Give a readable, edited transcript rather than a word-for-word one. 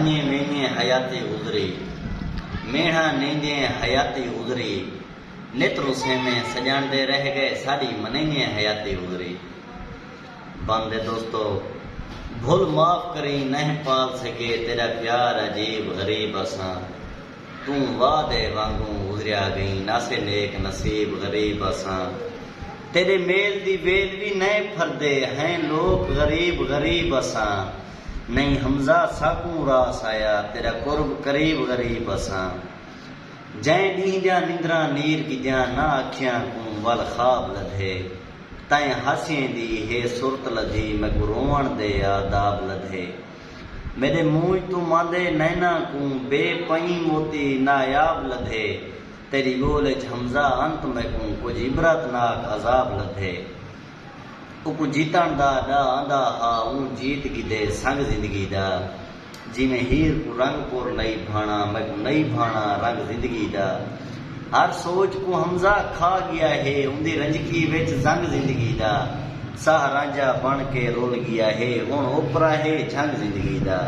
वञे वेंदे हयाती गुज़री, मेढ़ा नेंदे हयाती गुज़री, नित रुसे में सजाणदे रह गए साड़ी मनेंगे हयाती गुज़री। बंदे दोस्तों, भूल माफ़ करी नहीं पाल सके तेरा प्यार अजीब गरीब असां, तू वादे वांगू गुज़रिया गई नासे नेक नसीब गरीब असां। तेरे मेल दी वेल भी नहीं फरदे हैं लोग गरीब गरीब असां, नहीं हमजा साकू रास आया तेरा कुर्ब करीब गरीब असां। जै ॾींहं जा निंद्रा नीर गिजा ना अखियां को वल ख्वाब लधे, तैं हासिएं दी हे सुरत लधी मैगू रोवण दे आदाब लधे। मेरे मुँह तू मांदे नैना को बेपई मोती नायाब लधे, तेरी गोल हमजा अंत मैगू कुछ इबरतनाक अजाब लधे। उकू जीतण दा डा आंदा हा ऊं जीत गिदे संग जिंदगी दा, जिमें हीर को रंग पुर नई भाणा मैगू नई भाणा रंग जिंदगी दा। हर सोच को हमजा खा गया है उंदी रंजकी विच जंग जिंदगी दा, साह रांझा बन के रुल गया है हुण ओपरा है झंग जिंदगी दा।